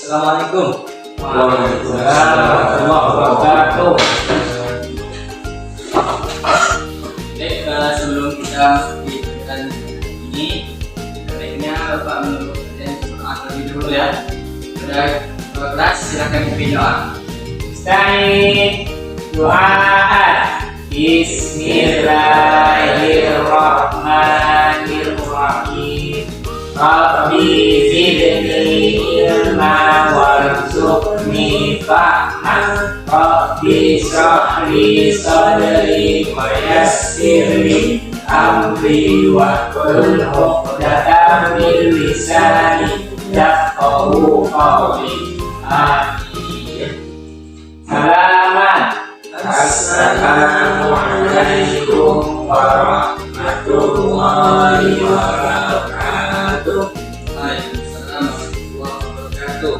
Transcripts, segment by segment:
Assalamualaikum Waalaikumsalam warahmatullahi wabarakatuh. Baik, sebelum kita masuk di pelajaran ini, baiknya Bapak menurut kalian berdoa terlebih dahulu ya. Pada kelas silakan dipimpin doa. Stain doa. Bismillahirrahmanirrahim. Rabbi zidni ilma warzuqni fahman. Rabbi shrah li sadri wa yassir li amri wahlul 'uqdatam min lisani yafqahu qawli. Amin. Halaman. Assalamualaikum warahmatullahi wabarakatuh. Waalaikumsalam warahmatullahi wabarakatuh.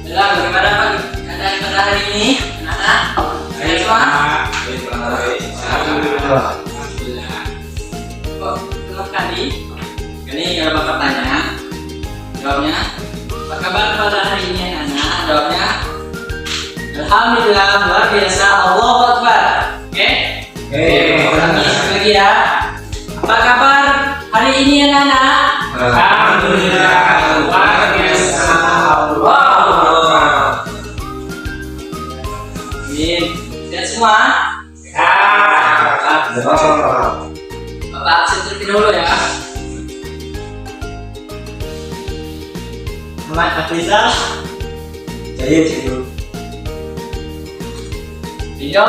Baiklah, bagaimana keadaan pada hari ini, anak-anak? Baik semua? Alhamdulillah. Kok belum kali? Ini kalau Bapak tanya, jawabnya apa kabar pada hari ini, anak-anak? Jawabnya alhamdulillah, luar biasa, Allahu Akbar. Oke? Ulangi sekali lagi ya. Apa kabar hari ini anak-anak? Alhamdulillah, luar biasa, Allahu Akbar. Amin. Sehat semua? Sehat. Bapak absen terlebih dahulu ya. Muhammad Afrizal. Saya cikgu. Video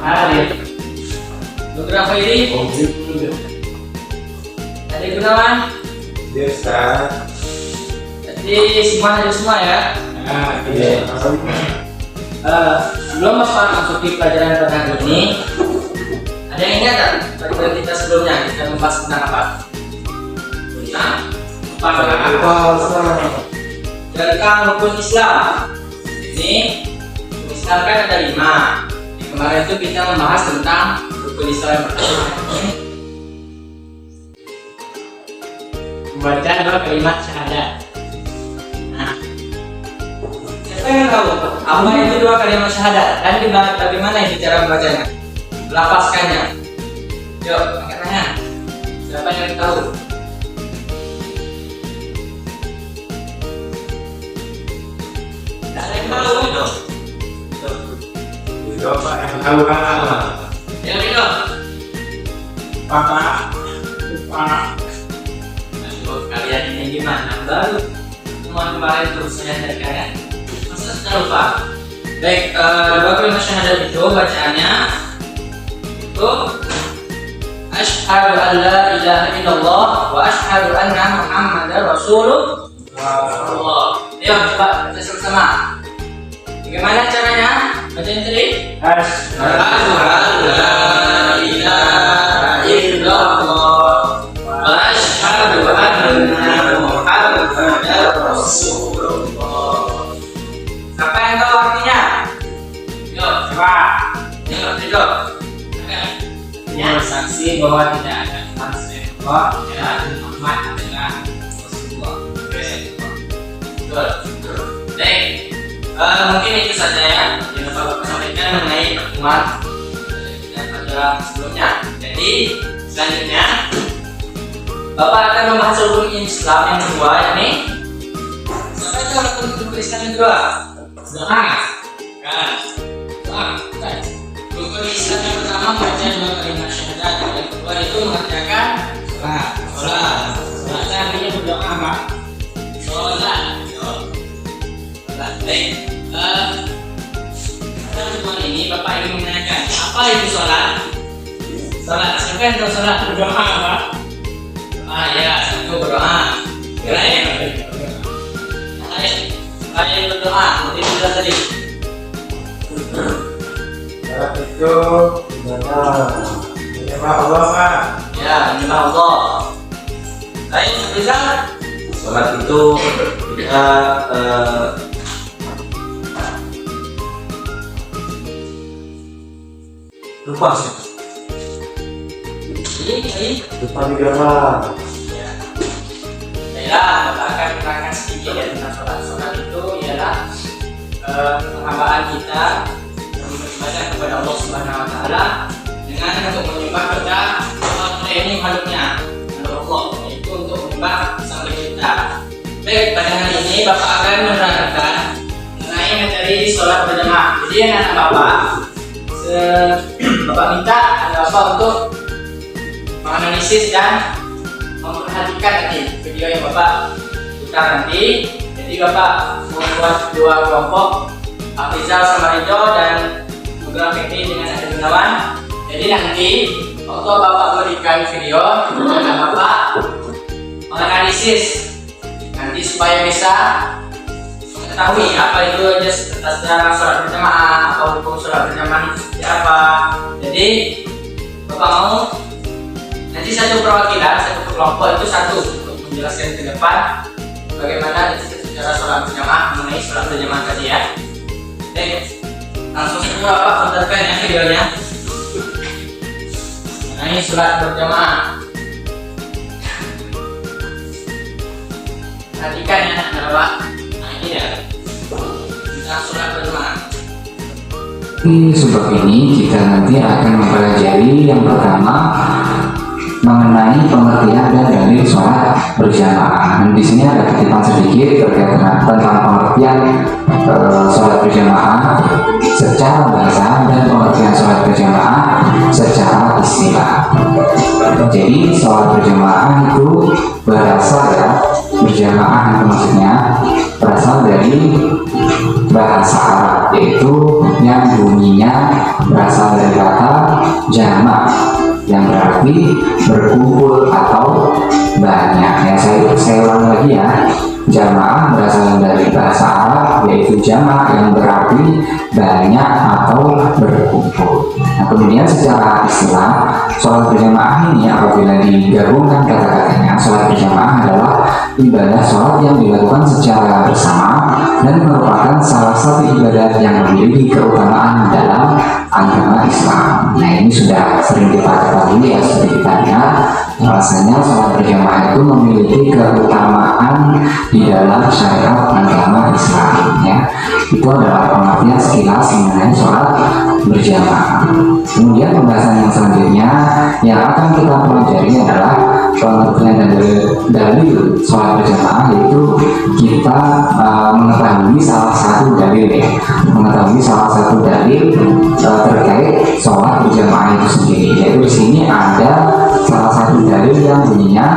Arif. Nugra Khairi. Ade Gunawan. Biasa. Jadi semua ya. Iya. Sebelum masuk di pelajaran pada hari ini, ada yang ingat tak pelajaran kita sebelumnya kita membahas tentang apa? Tentang rukun Islam. Ini rukun Islam kan ada 5. Kemarin itu kita membahas tentang rukun Islam yang pertama. Membaca 2 kalimat syahadat. Nah, siapa yang tahu apa itu 2 kalimat syahadat dan bagaimana itu cara membacanya, melafazkannya? Yuk, angkat tangan. Siapa yang tahu? Tidak ada yang tahu itu. Bapak yang tahu kan? Yang itu. Bapak. Kalian ini gimana? Baru semua kemarin terus saya kan? Masa sudah lupa? Baik, 2 kalimat syahadat itu bacaannya itu asyhadu an la ilaha illallah wa asyhadu anna muhammadar rasulullah. Ayo coba baca sama-sama. Bagaimana caranya? Baca yang tadi? Asyhadu an la ilaha illallah wa asyhadu anna muhammadar rasulullah. Siapa yang tahu artinya? Yuk, coba. Yuk. Yang saksi bahwa tidak ada Tuhan selain Allah dan Muhammad adalah Rasulullah. Betul. Baik. Mungkin itu saja ya yang dapat Bapak sampaikan mengenai pertemuan kita pada sebelumnya. Jadi selanjutnya Bapak akan membahas rukun Islam yang kedua, yakni sampai ke rukun Islam yang kedua. Doa. Rukun Islam yang pertama membaca 2 kalimat syahadat, yang kedua itu mengerjakan sholat. Sholat artinya berdoa apa? Sholat. Baik. Pertemuan ini Bapak ingin menanyakan apa itu sholat? Sholat. Siapa yang tahu sholat berdoa apa? Ya, itu berdoa. Kirain saya berdoa. Nanti sudah tadi. Sholat itu menyembah Allah, Pak. Ya, menyembah Allah. Baik, bisa. Sholat itu kita lupa sih. Ini Lupa negara. ya. Baiklah, Bapak akan menerangkan sedikit ya tentang sholat. Sholat itu ialah penghambaan kita yang beribadah kepada Allah Subhanahu Wa Taala dengan untuk menyembah kepada ini makhluknya, Allah, yaitu untuk menyembah sang pencipta. Baik, pada hari ini Bapak akan menerangkan mengenai materi sholat berjamaah. Jadi anak Bapak minta anak Bapak untuk menganalisis dan memperhatikan nanti video yang Bapak putar nanti. Jadi Bapak membuat dua kelompok, Afrizal sama Ridho, dan program ini dengan Adi Gunawan. Jadi nanti waktu Bapak berikan video, dan Bapak menganalisis nanti supaya bisa mengetahui apa itu aja sejarah sholat berjamaah, apa hukum sholat berjamaah itu seperti apa. Jadi Bapak mau nanti satu perwakilan, satu kelompok itu satu untuk menjelaskan ke depan bagaimana sejarah sholat berjamaah mengenai sholat berjamaah tadi ya. Oke, langsung saja Bapak putarkan ya videonya mengenai sholat berjamaah. Perhatikan ya Bapak. Nah ini ya tentang sholat berjamaah. Di sumber ini kita nanti akan mempelajari yang pertama mengenai pengertian dan dalil sholat berjamaah. Dan di sini ada kutipan sedikit terkait dengan tentang pengertian sholat berjamaah secara bahasa dan pengertian sholat berjamaah secara istilah. Jadi sholat berjamaah itu berasal ya, berjamaah itu maksudnya berasal dari bahasa Arab, yaitu yang bunyinya berasal dari kata jamak yang berarti berkumpul atau banyak. Ya, saya ulang lagi ya, jamaah berasal dari bahasa Arab yaitu jamak yang berarti banyak atau berkumpul. Nah, kemudian secara istilah sholat berjamaah ini apabila digabungkan kata-katanya, sholat berjamaah adalah ibadah sholat yang dilakukan secara bersama dan merupakan salah satu ibadah yang memiliki keutamaan dalam agama Islam. Nah, ini sudah sering kita ketahui ya, seperti kita lihat bahwasanya sholat berjamaah itu memiliki keutamaan di dalam syariat agama Islam ya. Itu adalah pengertian sekilas mengenai sholat berjamaah. Kemudian pembahasan yang selanjutnya yang akan kita pelajari adalah pengertian dan dalil sholat berjamaah, yaitu kita mengetahui salah satu dalil ya, mengetahui salah satu dalil terkait sholat berjamaah itu sendiri. Yaitu di sini ada salah satu dalil yang bunyinya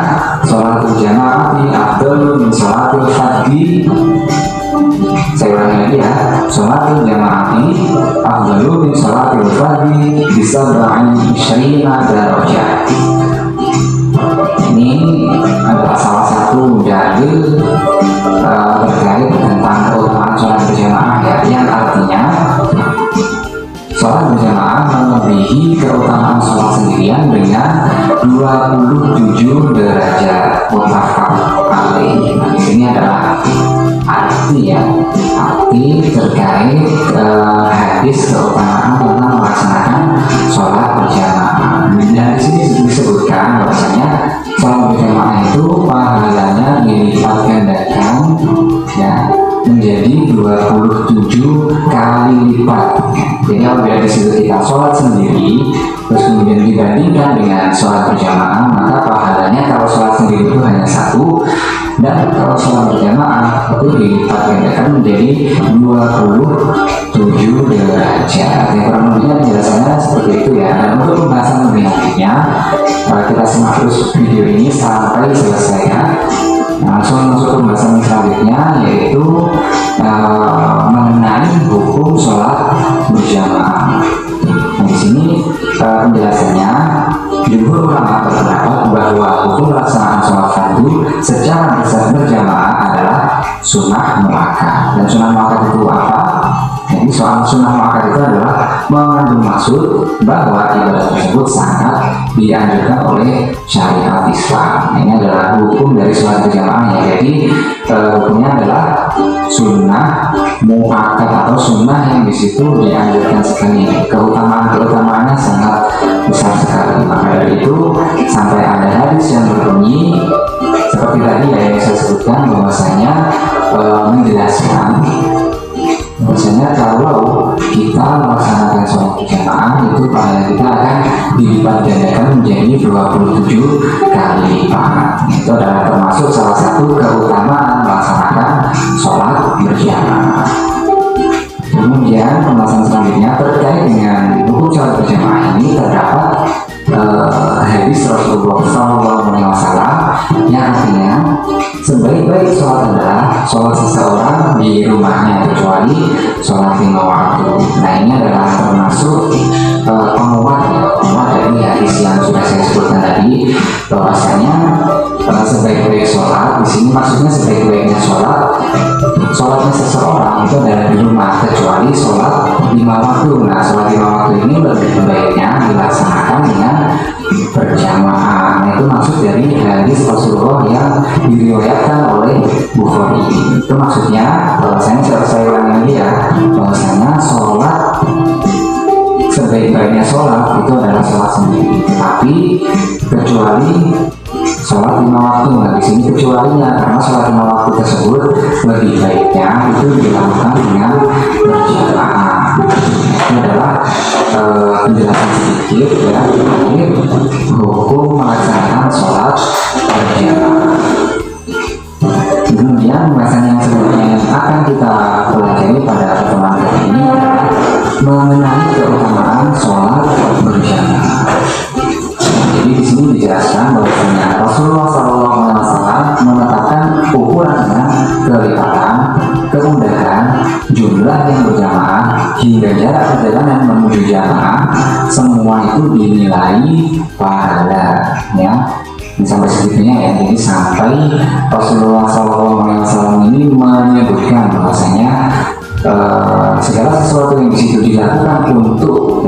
sholat berjamaah di afdal min sholatil fardhi. Saya ulangi lagi ya, sholatul jamaah afdalu min sholatil fardhi bisa ba'in isyrina darajat. Ini adalah salah satu dalil terkait tentang keutamaan sholat berjamaah ya, yang artinya sholat berjamaah melebihi keutamaan sholat sendirian dengan 27 derajat mutlak alaih. Nah, di sini adalah arti ya, arti terkait hadis keutamaan tentang melaksanakan sholat berjamaah. Dan di sini disebutkan bahwasanya sholat berjamaah itu pahalanya dilipat gandakan ya menjadi 27 kali lipat. Jadi apabila di situ kita sholat sendiri terus kemudian dibandingkan dengan sholat berjamaah, maka pahalanya kalau sholat sendiri itu hanya 1, dan kalau sholat berjamaah itu dilipat gandakan menjadi 27 derajat. Yang kurang lebihnya penjelasannya seperti itu ya. Dan untuk pembahasan lebih lanjutnya kita simak terus video ini sampai selesai ya. Langsung masuk ke pembahasan selanjutnya, yaitu mengenai hukum sholat berjamaah. Nah, di sini penjelasannya, jumhur ulama berpendapat bahwa hukum pelaksanaan sholat fardu secara berjamaah adalah sunnah muakkad. Dan sunnah muakkad itu apa? Jadi soal sunnah muakkad itu adalah mengandung maksud bahwa ibadah tersebut sangat dianjurkan oleh syariat Islam. Ini adalah hukum dari sholat berjamaah ya. Jadi hukumnya adalah sunnah muakkad atau sunnah yang di situ dianjurkan sekali. Keutamaannya sangat besar sekali. Maka dari itu sampai ada hadis yang berbunyi seperti tadi ya yang saya sebutkan, bahwasanya Itu adalah termasuk salah satu keutamaan melaksanakan sholat berjamaah. Kemudian pembahasan selanjutnya terkait dengan hukum sholat berjamaah ini terdapat hadis Rasulullah SAW yang artinya sebaik-baik sholat adalah sholat seseorang di rumahnya kecuali sholat 5 waktu. Nah, ini adalah termasuk penguat dari hadis yang sudah saya sebutkan tadi, bahwasanya sebaik-baik sholat di sini maksudnya sebaik-baiknya sholatnya seseorang itu adalah di rumah kecuali sholat 5 waktu. Nah, sholat 5 waktu ini lebih baiknya dilaksanakan dengan berjamaah. Nah, itu maksud dari hadis Rasulullah yang diriwayatkan oleh Bukhari. Itu maksudnya bahwasanya saya ulangi lagi ya, bahwasanya sholat sebaik-baiknya sholat itu adalah sholat sendiri, tetapi kecuali sholat 5 waktu. Nah, di sini kecualinya karena sholat 5 waktu tersebut lebih baiknya itu dilakukan dengan berjamaah. Itu adalah penjelasan sedikit ya terkait hukum melaksanakan sholat berjamaah. Kemudian pembahasan yang selanjutnya yang akan kita pelajari pada pertemuan kali ini adalah mengenai keutamaan sholat berjamaah. Jadi di sini dijelaskan bahwasanya Rasulullah SAW menetapkan ukuran dengan kelipatan, kemudahan, jumlah yang berjamaah hingga jarak perjalanan menuju jamaah, semua itu dinilai pahala ya. Sampai segitunya ya, jadi sampai Rasulullah SAW ini menyebutkan bahwasanya segala sesuatu yang disitu dilakukan untuk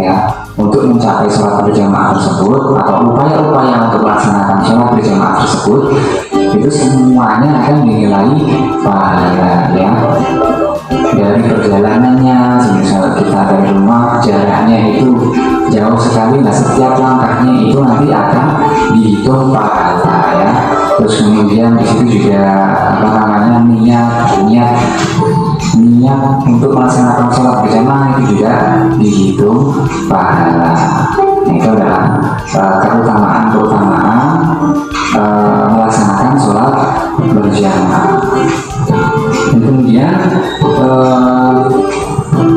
mencapai sholat berjamaah tersebut atau upaya-upaya untuk melaksanakan sholat berjamaah tersebut itu semuanya akan dinilai pahala ya. Dari perjalanannya, misalnya kita dari rumah jaraknya itu jauh sekali, nah setiap langkahnya itu nanti akan dihitung pahala ya. Terus kemudian di situ juga niat untuk melaksanakan sholat berjamaah itu juga dihitung pahala. Nah, itu adalah keutamaan melaksanakan sholat berjamaah. Dan kemudian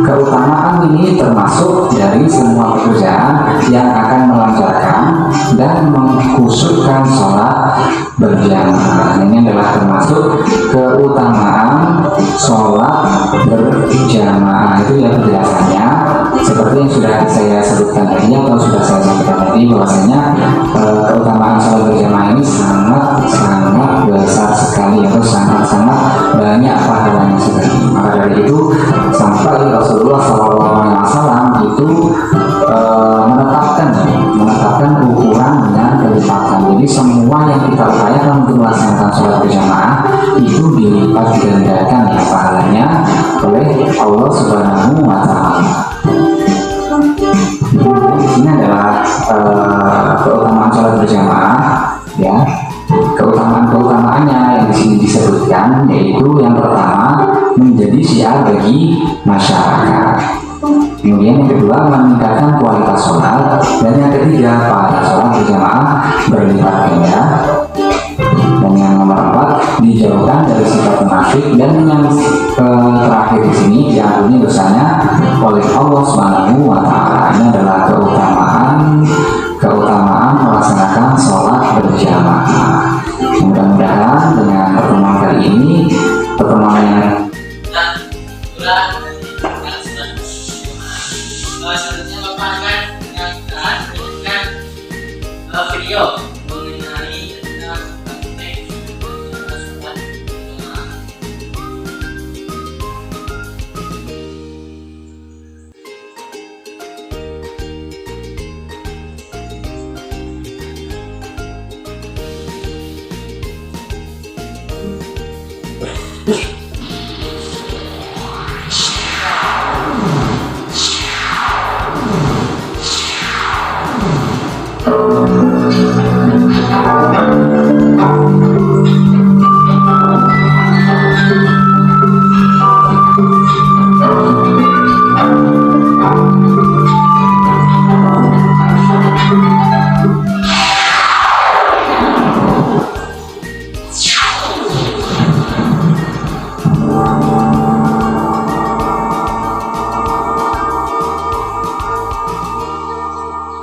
keutamaan ini termasuk dari semua pekerjaan yang akan melancarkan dan mengkhususkan sholat berjamaah. Ini adalah termasuk keutamaan sholat berjamaah. Itu ya penjelasannya seperti yang sudah saya sebutkan tadi atau sudah saya sampaikan tadi, bahwasanya keutamaan sholat berjamaah ini sangat besar sekali atau sangat banyak pahalanya sekali. Maka dari itu sampai Rasulullah SAW itu menetapkan ukuran dengan kelipatan. Jadi semua yang kita upayakan untuk melaksanakan sholat berjamaah itu dilipat gandakan ya pahalanya oleh Allah Subhanahu wa Ta'ala. Ini adalah keutamaan sholat berjamaah ya. Keutamaannya yang di sini disebutkan yaitu yang pertama menjadi syiar bagi masyarakat. Kemudian yang kedua meningkatkan kualitas sholat, dan yang ketiga pahala sholat berjamaah berlipat ganda. Dan yang nomor 4 dijauhkan dari sifat munafik, dan yang terakhir di sini diampuni dosanya oleh Allah Subhanahu wa Ta'ala. Ini adalah keutamaan melaksanakan sholat berjamaah. Mudah-mudahan dengan pertemuan kali ini pertemuan yang selanjutnya Bapak akan menyaksikan video mengenai tentang konteks sholat berjamaah.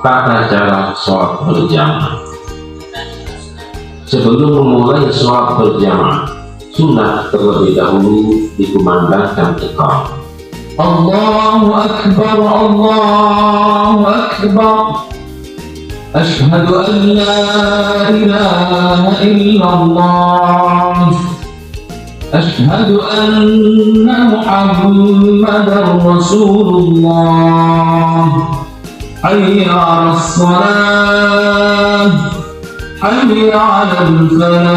tata cara sholat berjamaah. Sebelum memulai sholat berjamaah, sunnah terlebih dahulu dikumandangkan iqamah. Allahu Akbar, Allahu Akbar. Ashhadu an la ilaha illallah. Ashhadu anna Muhammadar Rasulullah. Hayya 'alas shalah, hayya 'alal falah.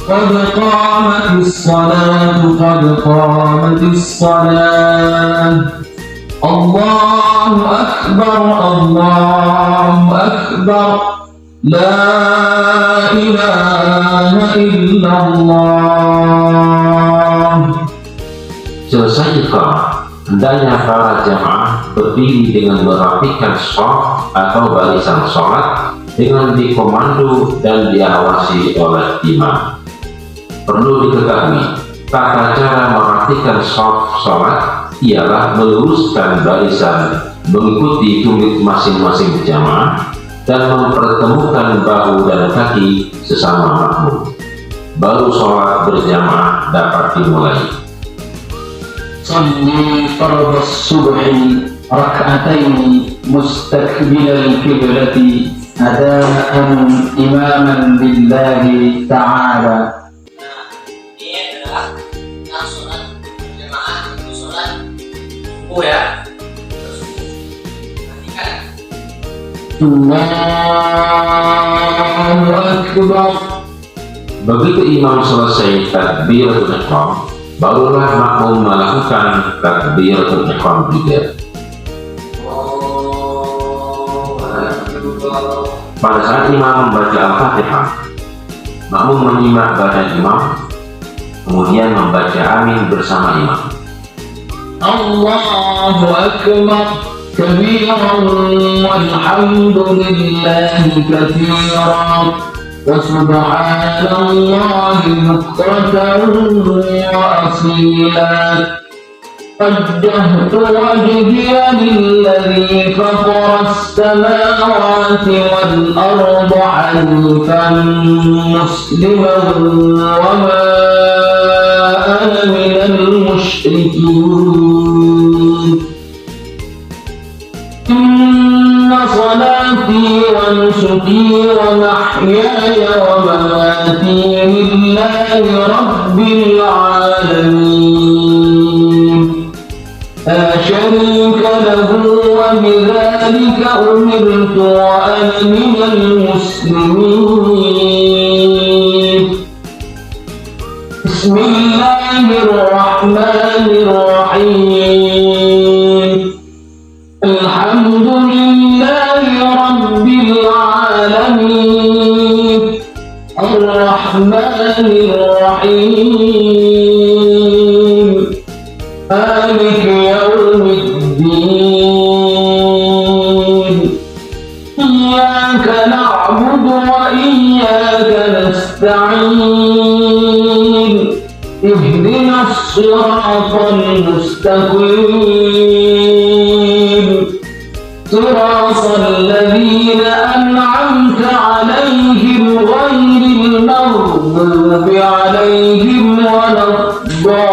قد قامت الصلاة قد قامت الصلاة الله أكبر الله أكبر لا إله إلا الله. Selesai iqamah, hendaknya para jamaah berdiri dengan merapikan shaf atau barisan sholat dengan dikomando dan diawasi oleh imam. Perlu diketahui, tata cara merapikan shaf sholat ialah meluruskan barisan mengikuti tumit masing-masing jamaah dan mempertemukan bahu dan kaki sesama makmum. Baru sholat berjamaah dapat dimulai. صلي فرض الصبح ركعتين مستقبل القبلة أداء إماما لله تعالى. Ini adalah sholat berjamaah, itu sholat subuh ya. Perhatikan. Allahu Akbar. Begitu imam selesai takbiratul ihram, barulah makmum melakukan takbiratul ihram juga. Pada saat imam membaca Al-Fatihah, makmum menyimak bacaan imam, kemudian membaca amin bersama imam. Allahu Akbar kabiran walhamdulillahi katsiran wa subhanallahi bukratan wa asila. وجهت وجهي للذي فطر السماوات والأرض حنيفا مسلما وما أنا من المشركين. إن صلاتي ونسكي ومحياي ومماتي لله رب العالمين لا شريك له وبذلك أمرت وأنا من المسلمين. بسم الله الرحمن الرحيم الحمد لله رب العالمين الرحمن الرحيم مالك يوم الدين إياك نعبد وإياك نستعين اهدنا الصراط المستقيم صراط الذين أنعمت عليهم غير المغضوب عليهم ولا الضالين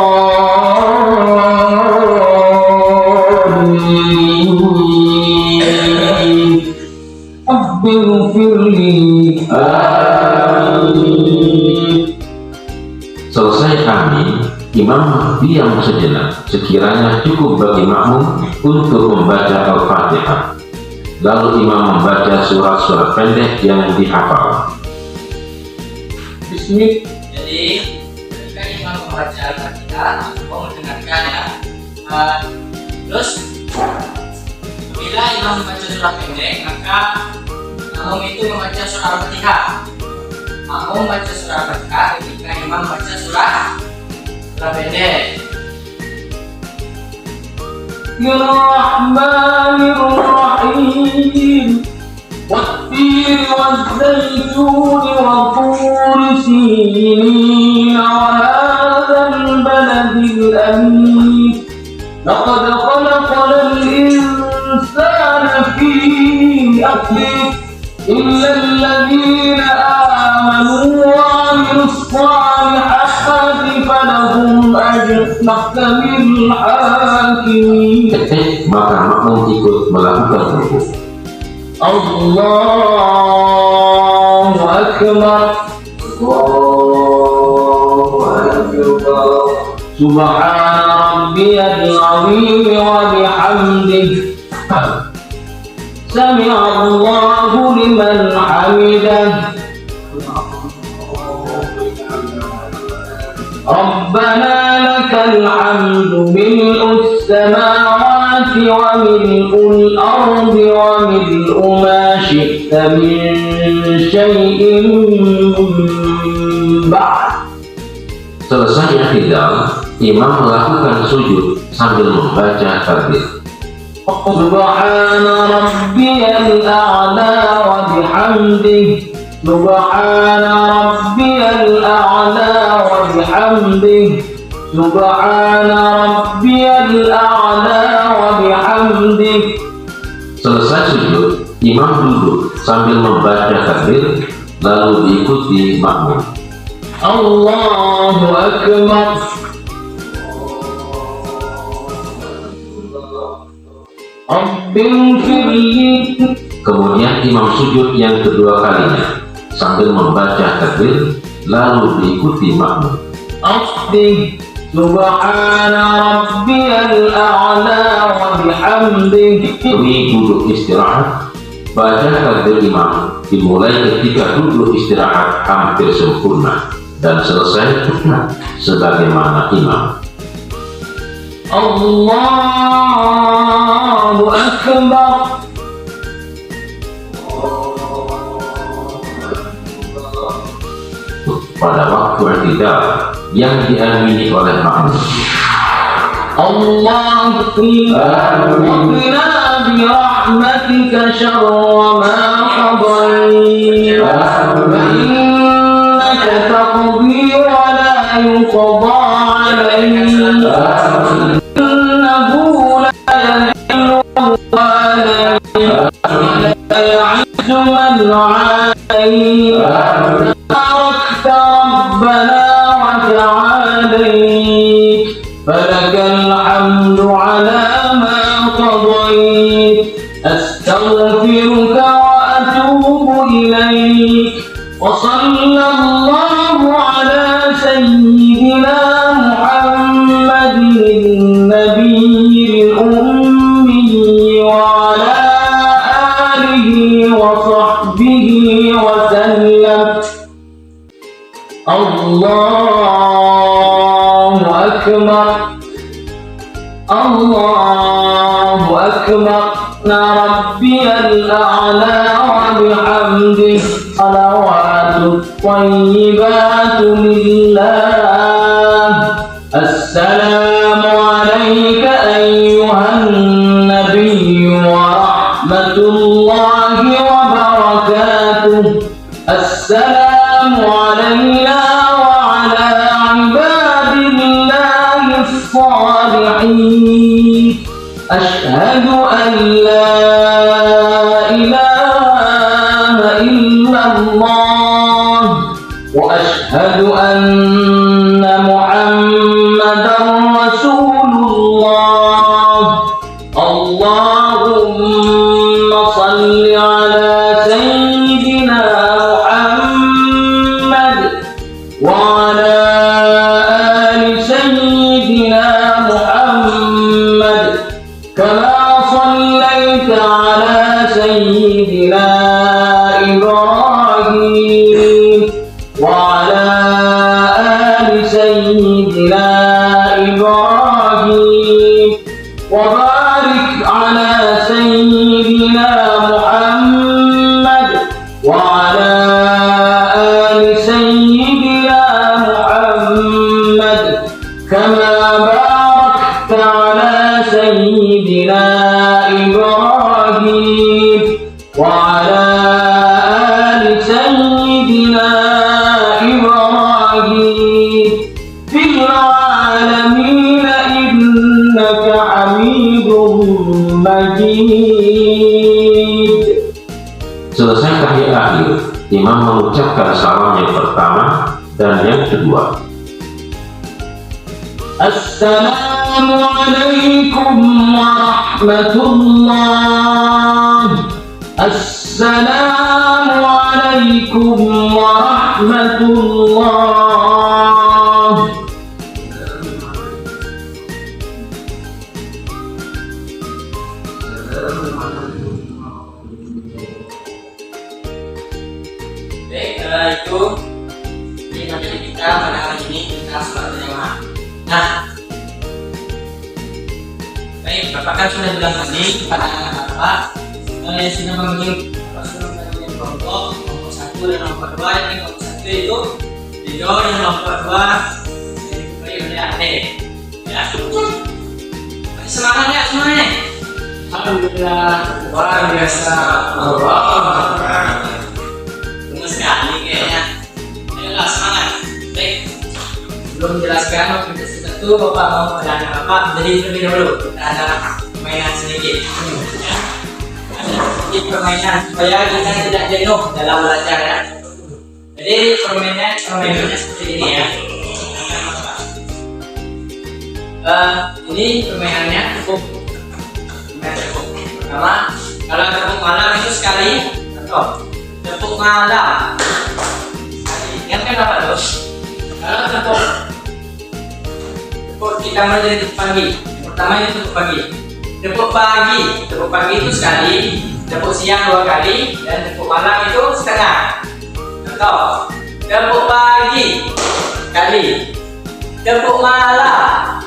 رب اغفر لي آمين. Selesai amin, imam diam sejenak sekiranya cukup bagi makmum untuk membaca Al-Fatihah. Lalu imam membaca surat-surat pendek yang dihafal. Bismillah. Jadi ketika imam membaca Al-Fatihah, aku mendengarkan ya. Terus bila imam membaca surat pendek, maka makmum itu membaca surat Al-Fatihah. Makmum membaca surat Al-Fatihah ketika imam membaca surat pendek. يا الرحمن الرحيم والتين والزيتون وطور سينين وهذا البلد الأمين لقد خلقنا الإنسان الذين آمنوا وعملوا الصالحات فلهم أجر محكم الحاكمين. Maka makmum ikut melakukan rukuk. Allahu Akbar. Subhana rabbiyal azim wa bihamdihi. Sami'allahu liman hamidah. Rabbana lakal hamdu mil'us samawati wa mil'ul ardi wa mil'u ma syi'ta min syai'in ba'd. Selesai i'tidal, imam melakukan sujud sambil membaca takbir. Subhana rabbiyal a'la wa bihamdihi. Subhana rabbiyal a'la wa bihamdihi. Subhana rabbiyal a'la wa bihamdihi. Selesai sujud, imam duduk sambil membaca takbir, lalu diikuti makmum. Allahu Akbar. Rabbighfirli. Kemudian imam sujud yang kedua kalinya sambil membaca takbir, lalu diikuti makmum. Asbih. Subhana rabbiyal a'la wa bihamdihi. Duduk istirahat. Baca takbir imam dimulai ketika duduk istirahat hampir sempurna dan selesai sebagaimana imam. Allahu Akbar. Pada waktu i'tidal yang diamini oleh makmum. Allahumma qina bi rahmatika syarra ma qadayt. Innaka taqdi wa la yuqda alayk. Innahu la yadhillu alayk wa la ya'izzu man 'alayk. باركت ربنا وتعاليت. فلك الحمد على ما قضيت. أستغفرك وأتوب إليك. وصلى الله على سيدنا محمد النبي الأمي وعلى آله وصحبه وسلم. Allahu Akbar. Allahu Akbar. Rabbiyal a'la wa bihamdihi. Salawatu thayyibatu lillah. Assalamu alayka ayyuhan nabiyyu wa rahmatullahi wa barakatuh. Assalamu alayna wa ala ibadillahi as-salihin. Ashhadu an la ilaha illallah wa ashhadu anna Muhammadan rasulullah. Allahumma salli ala sayyidina وعلى آل سيدنا محمد كما صليت على سيدنا إبراهيم وعلى آل سيدنا إبراهيم وبارك على سيدنا محمد وعلى آل سيدنا محمد كما باركت على سيدنا إبراهيم وعلى آل سيدنا إبراهيم في العالمين إنك حميد مجيد. Selesai tahiyat akhir, mengucapkan salam yang pertama dan yang kedua. Assalamualaikum warahmatullahi. Assalamualaikum warahmatullahi. Baik, itu ini materi kita pada hari ini tentang sholat berjamaah. Nah, baik, Bapak kan sudah bilang tadi kepada anak-anak Bapak sudah membagi kelompok satu dan kelompok dua. Yang kelompok satu itu video, yang kelompok dua diberi oleh adik. Ya, semangat ya semuanya. Alhamdulillah, luar biasa. Tunggu sekali kayaknya. Ayolah semangat. Baik, belum jelaskan waktu itu Bapak mau pada anak Bapak, jadi lebih dulu kita ada permainan sedikit. Ya. Ada sedikit permainan supaya kita tidak jenuh dalam belajar ya. Jadi permainannya seperti ini ya. Ini permainannya cukup. Pertama, kalau tepuk malam itu sekali, atau tepuk malam. Ingatkan apa tuh? Kalau tepuk kita mulai dari tepuk pagi. Pertama itu tepuk pagi. Tepuk pagi itu sekali, tepuk siang 2 kali, dan tepuk malam itu setengah. Atau tepuk pagi sekali, tepuk malam.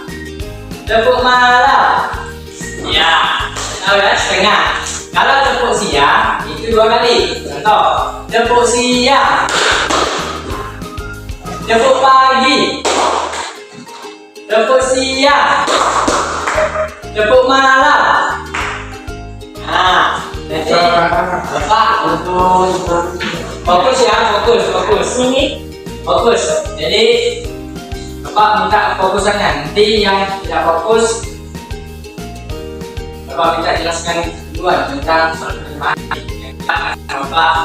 Ya, tahu ya, setengah. Kalau tepuk siang itu 2 kali. Contoh, tepuk siang, tepuk pagi, tepuk siang, tepuk malam. Nah, jadi Bapak untuk fokus ya, fokus. Jadi Bapak minta fokusannya. Nanti yang tidak fokus Bapak minta jelaskan duluan tentang perkembangan Bapak.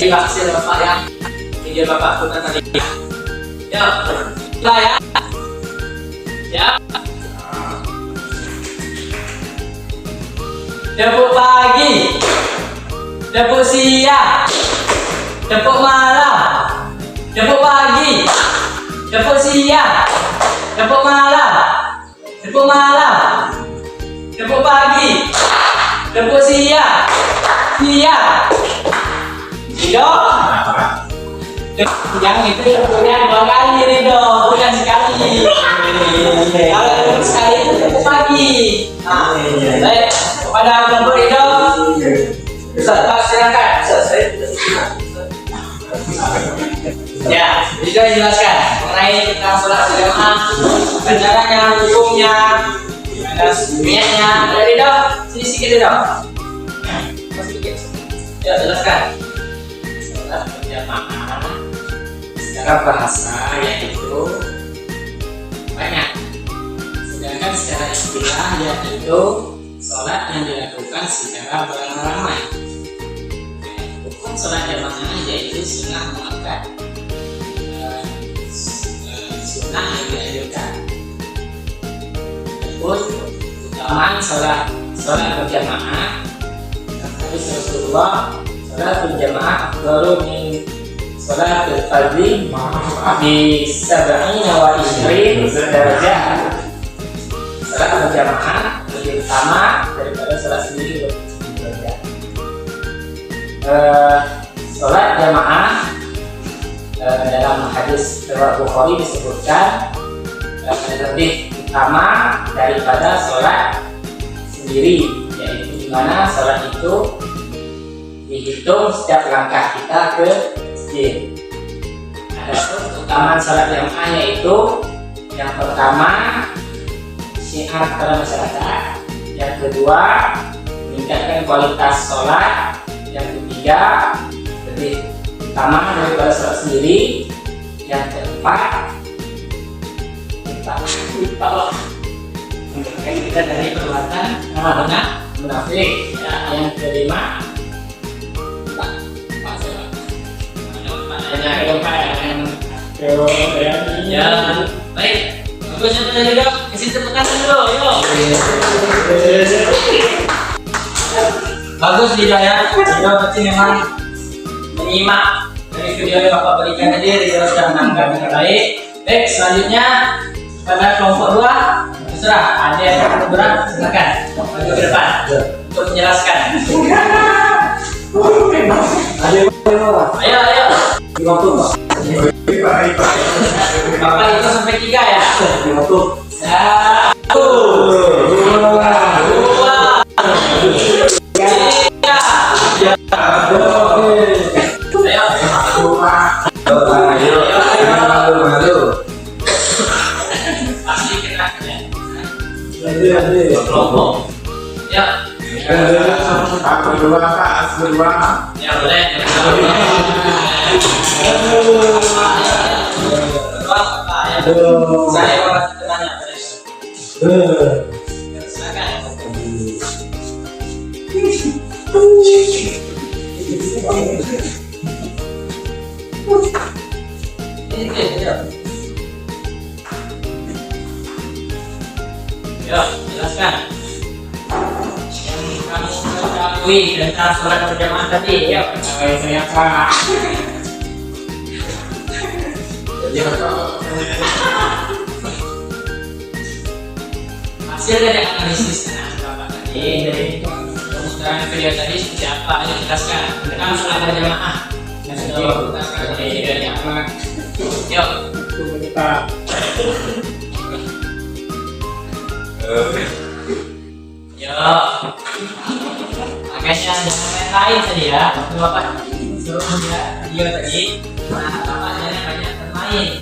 Hasil Bapak yang video Bapak putar tadi. Ya, mulai ya. Ya. Tepuk pagi, tepuk siang, tepuk malam, tepuk pagi, tepuk siang, tepuk malam, tepuk pagi, tepuk siang, yang itu tepuknya 2 kali Ridho, bukan sekali. Kalau tepuk sekali itu tepuk pagi. Nah, baik, kepada kelompok Ridho, Ustaz, silakan. Ya, Ridho jelaskan mengenai tentang sholat berjamaah, acaranya, hukumnya, niatnya. Ada Ridho, sini sedikit Ridho. Sedikit. Ya, jelaskan. Sholat berjamaah secara bahasa yaitu banyak, sedangkan secara istilah yaitu sholat yang dilakukan secara beramai-ramai. Hukum sholat jamaah yaitu sunnah muakkad, sunnah yang dianjurkan. Adapun keutamaan sholat berjamaah, hadis Rasulullah, sholat berjamaah afdalu min sholatil fardhi bi 27 derajat. Sholat berjamaah lebih utama daripada sholat sendiri. Sholat jamaah dalam hadis riwayat Bukhari disebutkan lebih utama daripada sholat sendiri, yaitu dimana sholat itu dihitung setiap langkah kita ke masjid. Adapun keutamaan sholat jamaah yaitu yang pertama syiar pada masyarakat, yang kedua meningkatkan kualitas sholat, yang ketiga lebih utama daripada sholat sendiri, yang keempat menjauhkan kita dari perbuatan munafik, yang kelima Ya, baik. Bagus yang tanya juga, kasih tepuk tangan dulu, yuk. Bagus Ridho ya, Ridho berarti memang menyimak dari video yang Bapak berikan tadi. Ridho sudah menangkap dengan baik. Baik, selanjutnya pada kelompok 2, terserah ada yang terlalu berat, silakan maju ke depan untuk menjelaskan. Ayo. Bapak itu sampai 3 ya. 1, 2, 3. Pasti kena ya. Kelompok. Ya. Ya boleh. Saya mau tanya. Ya, jelaskan. Yang kamu ketahui tentang sholat berjamaah tadi, ya. Hasil dari analisis Bapak tadi dari pemutaran video tadi seperti apa? Ayo jelaskan tentang sholat berjamaah yang sudah diputarkan dari videonya. Yuk. Agaknya jangan main-main tadi ya. Waktu Bapak suruh melihat video tadi, nah Bapak jangan banyak bermain.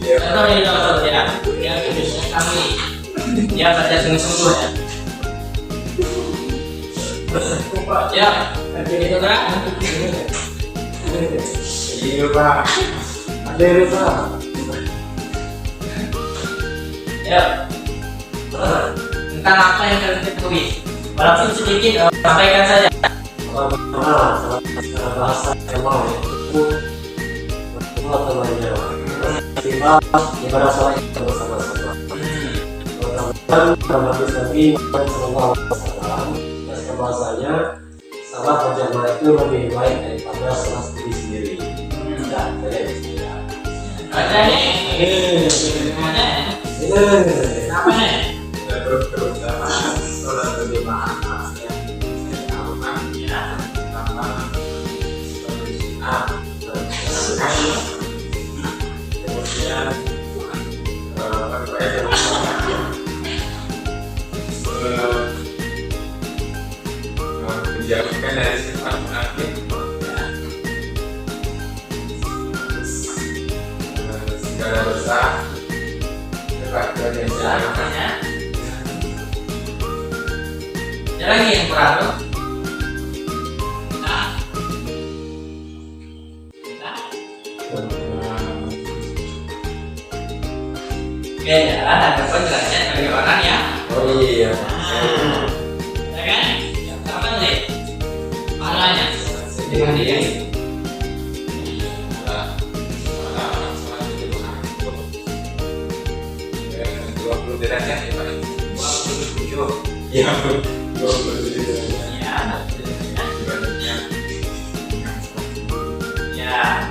Contoh ini contoh ya, dia videonya kami, dia kerja sungguh-sungguh ya. Ya, itu kan? Iya Pak. Ada Pak. Ya. Tentang apa yang kalian ketahui? Walaupun sedikit, sampaikan saja. Bahasa Jawa itu temannya. Ibadah sholat itu bersama-sama. Dalam hadis Nabi Muhammad SAW, bahasanya salat berjamaah itu lebih baik daripada salat sendiri. Ada nih. Apa nih? Terutama sholat berjamaah menjauhkan dari sifat munafik, segala dosa, kebaikan yang dilakukan. Ada lagi yang kurang tuh? Oke, jalan ada penjelasan bagi orang ya. Oh iya. Ya kan? Yang pertama nih, pahalanya dengan dia itu. Derajat ya Pak. 27. Iya. 27 derajat. Ya.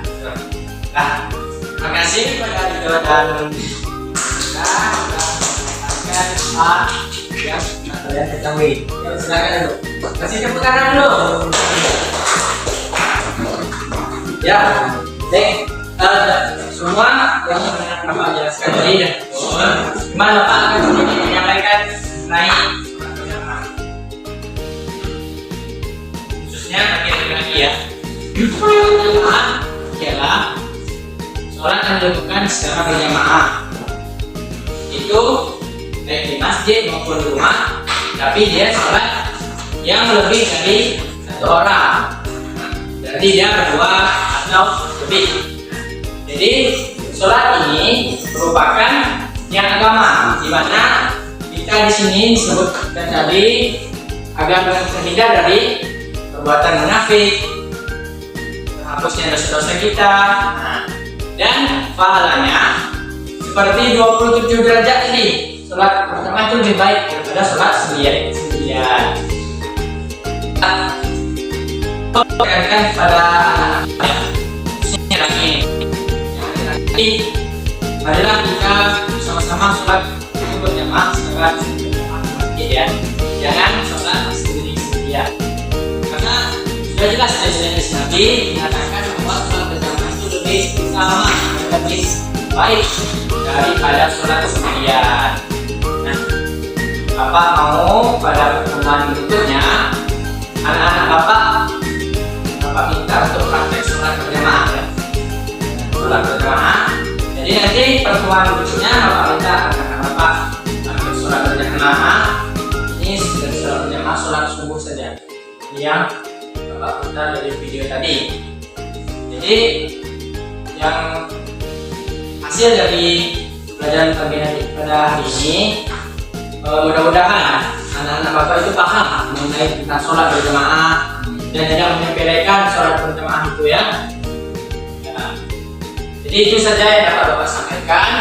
Nah, terima kasih kepada Ridho dan yang kalian ketahui. Ya, silakan dulu. Kasih tepuk tangan dulu. Ya, semua yang mendengar Bapak jelaskan tadi dan gimana Bapak akan menyampaikan mengenai khususnya bagi laki-laki ya. Berjamaah ialah sholat yang dilakukan secara berjamaah. Itu baik di masjid maupun di rumah, tapi dia sholat yang lebih dari satu orang. Berarti dia berdua atau lebih. Jadi sholat ini merupakan yang agama, di mana kita di sini disebutkan tadi agar terhindar dari perbuatan munafik, hapusnya dosa-dosa kita. Nah, dan pahalanya seperti 27 derajat tadi. Sholat pertama itu lebih baik daripada sholat sendirian. Tekankan pada anak-anaknya, khususnya lagi. Jadi, marilah kita sama-sama sholat berjamaah secara ya. Jangan sholat sendiri-sendirian. Karena sudah jelas dari hadis Nabi mengatakan bahwa sholat berjamaah itu lebih utama dan lebih baik daripada sholat sendirian. Nah, Bapak mau pada pertemuan berikutnya anak-anak Bapak minta untuk praktek sholat berjamaah ya. Sholat berjamaah. Jadi nanti pertemuan berikutnya Bapak minta anak-anak Bapak praktek sholat berjamaah. Ini sudah sholat berjamaah sholat subuh saja. Ini yang Bapak minta dari video tadi. Jadi yang hasil dari pelajaran pada hari ini, mudah-mudahan anak-anak Bapak itu paham mengenai tentang sholat berjamaah dan tidak menyepelekan sholat berjamaah itu ya. Jadi itu saja yang dapat Bapak sampaikan.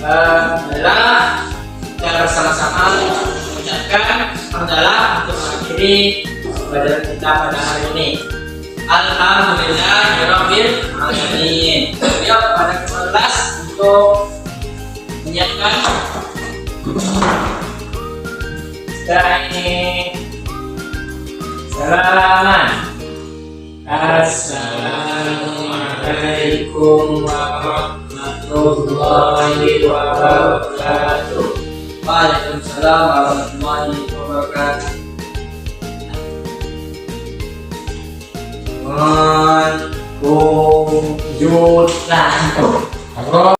Adalah kita bersama-sama mengucapkan hamdalah untuk mengakhiri pelajaran kita pada hari ini. Alhamdulillahirabbil alamin. Beliau pada ke-11 untuk menyiapkan setelah ini salaman. Assalamualaikum warahmatullahi wabarakatuh. Waalaikumsalam warahmatullahi wabarakatuh. Nah, itu.